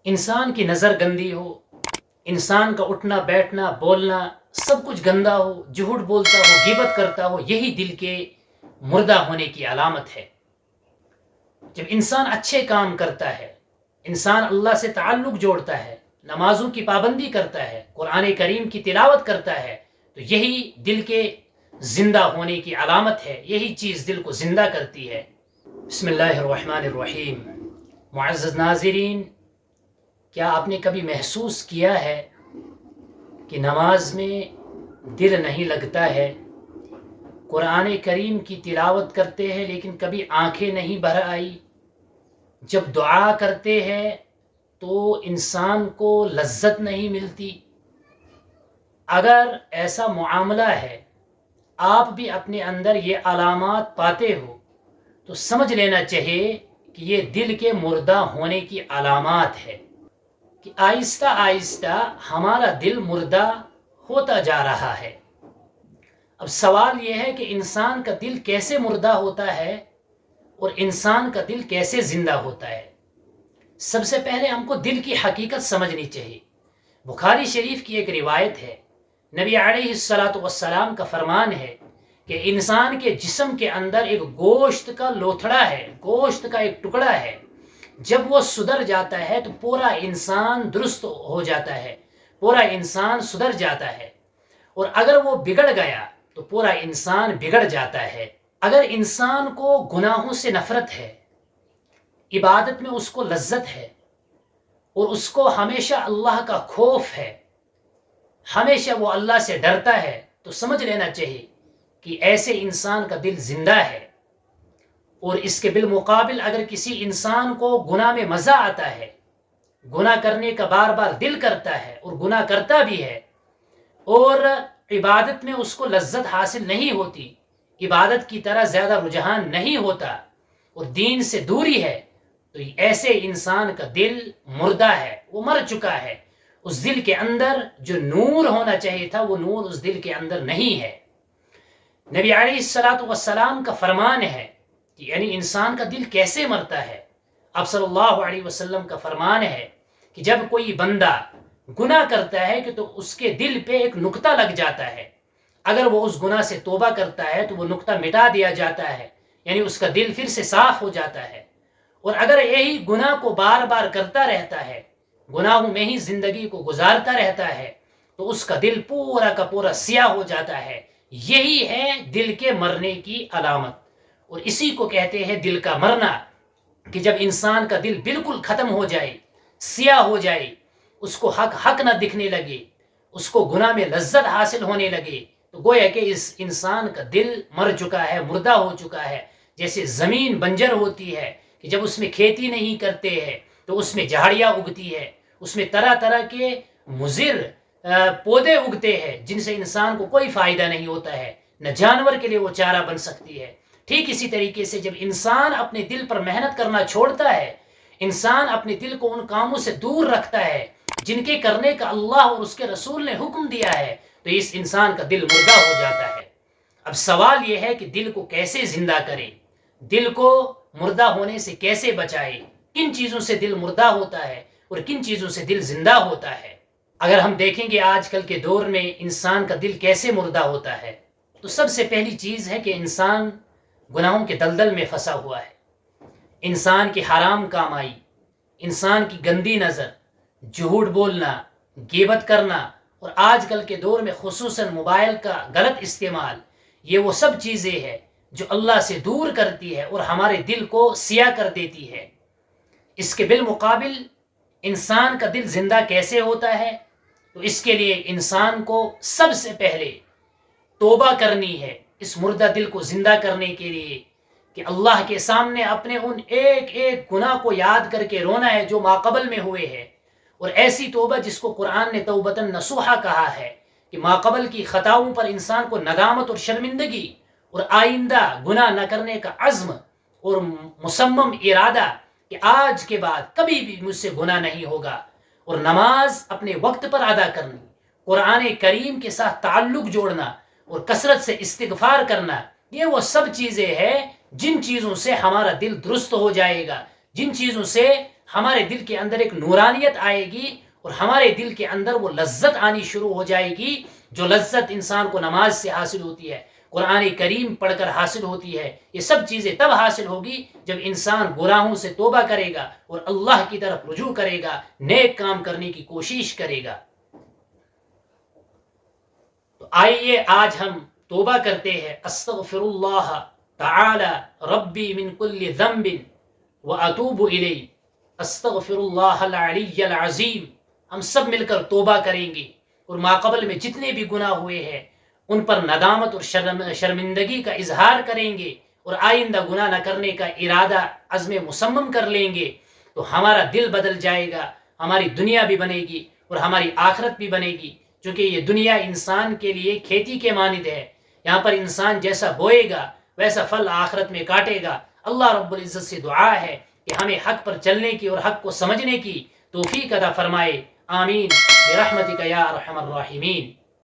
انسان کی نظر گندی ہو، انسان کا اٹھنا بیٹھنا بولنا سب کچھ گندا ہو، جھوٹ بولتا ہو، غیبت کرتا ہو، یہی دل کے مردہ ہونے کی علامت ہے۔ جب انسان اچھے کام کرتا ہے، انسان اللہ سے تعلق جوڑتا ہے، نمازوں کی پابندی کرتا ہے، قرآن کریم کی تلاوت کرتا ہے، تو یہی دل کے زندہ ہونے کی علامت ہے، یہی چیز دل کو زندہ کرتی ہے۔ بسم اللہ الرحمن الرحیم۔ معزز ناظرین، کیا آپ نے کبھی محسوس کیا ہے کہ نماز میں دل نہیں لگتا ہے؟ قرآن کریم کی تلاوت کرتے ہیں لیکن کبھی آنکھیں نہیں بھر آئی۔ جب دعا کرتے ہیں تو انسان کو لذت نہیں ملتی۔ اگر ایسا معاملہ ہے، آپ بھی اپنے اندر یہ علامات پاتے ہو، تو سمجھ لینا چاہیے کہ یہ دل کے مردہ ہونے کی علامات ہے، کہ آہستہ آہستہ ہمارا دل مردہ ہوتا جا رہا ہے۔ اب سوال یہ ہے کہ انسان کا دل کیسے مردہ ہوتا ہے اور انسان کا دل کیسے زندہ ہوتا ہے؟ سب سے پہلے ہم کو دل کی حقیقت سمجھنی چاہیے۔ بخاری شریف کی ایک روایت ہے، نبی علیہ السلام کا فرمان ہے کہ انسان کے جسم کے اندر ایک گوشت کا لوتھڑا ہے، گوشت کا ایک ٹکڑا ہے، جب وہ سدھر جاتا ہے تو پورا انسان درست ہو جاتا ہے، پورا انسان سدھر جاتا ہے، اور اگر وہ بگڑ گیا تو پورا انسان بگڑ جاتا ہے۔ اگر انسان کو گناہوں سے نفرت ہے، عبادت میں اس کو لذت ہے، اور اس کو ہمیشہ اللہ کا خوف ہے، ہمیشہ وہ اللہ سے ڈرتا ہے، تو سمجھ لینا چاہیے کہ ایسے انسان کا دل زندہ ہے۔ اور اس کے بالمقابل اگر کسی انسان کو گناہ میں مزہ آتا ہے، گناہ کرنے کا بار بار دل کرتا ہے اور گناہ کرتا بھی ہے، اور عبادت میں اس کو لذت حاصل نہیں ہوتی، عبادت کی طرح زیادہ رجحان نہیں ہوتا، اور دین سے دوری ہے، تو ایسے انسان کا دل مردہ ہے، وہ مر چکا ہے۔ اس دل کے اندر جو نور ہونا چاہیے تھا، وہ نور اس دل کے اندر نہیں ہے۔ نبی علیہ السلام کا فرمان ہے کہ یعنی انسان کا دل کیسے مرتا ہے۔ آپ صلی اللہ علیہ وسلم کا فرمان ہے کہ جب کوئی بندہ گناہ کرتا ہے کہ تو اس کے دل پہ ایک نقطہ لگ جاتا ہے، اگر وہ اس گناہ سے توبہ کرتا ہے تو وہ نقطہ مٹا دیا جاتا ہے، یعنی اس کا دل پھر سے صاف ہو جاتا ہے۔ اور اگر یہی گناہ کو بار بار کرتا رہتا ہے، گناہوں میں ہی زندگی کو گزارتا رہتا ہے، تو اس کا دل پورا کا پورا سیاہ ہو جاتا ہے۔ یہی ہے دل کے مرنے کی علامت، اور اسی کو کہتے ہیں دل کا مرنا، کہ جب انسان کا دل بالکل ختم ہو جائے، سیاہ ہو جائے، اس کو حق نہ دکھنے لگے، اس کو گناہ میں لذت حاصل ہونے لگے، تو گویا کہ اس انسان کا دل مر چکا ہے، مردہ ہو چکا ہے۔ جیسے زمین بنجر ہوتی ہے کہ جب اس میں کھیتی نہیں کرتے ہیں تو اس میں جھاڑیاں اگتی ہے، اس میں طرح طرح کے مضر پودے اگتے ہیں جن سے انسان کو کوئی فائدہ نہیں ہوتا ہے، نہ جانور کے لیے وہ چارہ بن سکتی ہے۔ ٹھیک اسی طریقے سے جب انسان اپنے دل پر محنت کرنا چھوڑتا ہے، انسان اپنے دل کو ان کاموں سے دور رکھتا ہے جن کے کرنے کا اللہ اور اس کے رسول نے حکم دیا ہے، تو اس انسان کا دل مردہ ہو جاتا ہے۔ اب سوال یہ ہے کہ دل کو کیسے زندہ کرے، دل کو مردہ ہونے سے کیسے بچائے، کن چیزوں سے دل مردہ ہوتا ہے اور کن چیزوں سے دل زندہ ہوتا ہے۔ اگر ہم دیکھیں گے آج کل کے دور میں انسان کا دل کیسے مردہ ہوتا ہے، تو سب سے پہلی چیز ہے کہ انسان گناہوں کے دلدل میں پھنسا ہوا ہے۔ انسان کی حرام کمائی، انسان کی گندی نظر، جھوٹ بولنا، غیبت کرنا، اور آج کل کے دور میں خصوصاً موبائل کا غلط استعمال، یہ وہ سب چیزیں ہیں جو اللہ سے دور کرتی ہے اور ہمارے دل کو سیاہ کر دیتی ہے۔ اس کے بالمقابل انسان کا دل زندہ کیسے ہوتا ہے؟ تو اس کے لیے انسان کو سب سے پہلے توبہ کرنی ہے، اس مردہ دل کو زندہ کرنے کے لیے، کہ اللہ کے سامنے اپنے ان ایک ایک گناہ کو یاد کر کے رونا ہے جو ماقبل میں ہوئے ہیں، اور ایسی توبہ جس کو قرآن نے توبۃ نصوحہ کہا ہے، کہ ماقبل کی خطاؤں پر انسان کو ندامت اور شرمندگی اور آئندہ گناہ نہ کرنے کا عزم اور مصمم ارادہ کہ آج کے بعد کبھی بھی مجھ سے گناہ نہیں ہوگا، اور نماز اپنے وقت پر ادا کرنی، قرآن کریم کے ساتھ تعلق جوڑنا اور کثرت سے استغفار کرنا، یہ وہ سب چیزیں ہیں جن چیزوں سے ہمارا دل درست ہو جائے گا، جن چیزوں سے ہمارے دل کے اندر ایک نورانیت آئے گی اور ہمارے دل کے اندر وہ لذت آنی شروع ہو جائے گی، جو لذت انسان کو نماز سے حاصل ہوتی ہے، قرآن کریم پڑھ کر حاصل ہوتی ہے۔ یہ سب چیزیں تب حاصل ہوگی جب انسان گناہوں سے توبہ کرے گا اور اللہ کی طرف رجوع کرے گا، نیک کام کرنے کی کوشش کرے گا۔ تو آئیے آج ہم توبہ کرتے ہیں۔ استغفر اللہ تعالی ربی من کل ذنب واتوب الیہ، استغفر اللہ العلی العظیم۔ ہم سب مل کر توبہ کریں گے اور ماقبل میں جتنے بھی گناہ ہوئے ہیں ان پر ندامت اور شرمندگی کا اظہار کریں گے اور آئندہ گناہ نہ کرنے کا ارادہ عزم مصمم کر لیں گے، تو ہمارا دل بدل جائے گا، ہماری دنیا بھی بنے گی اور ہماری آخرت بھی بنے گی، چونکہ یہ دنیا انسان کے لیے کھیتی کے مانند ہے۔ یہاں پر انسان جیسا بوئے گا ویسا پھل آخرت میں کاٹے گا۔ اللہ رب العزت سے دعا ہے کہ ہمیں حق پر چلنے کی اور حق کو سمجھنے کی توفیق عطا فرمائے۔ آمین برحمتک یا ارحم الراحمین۔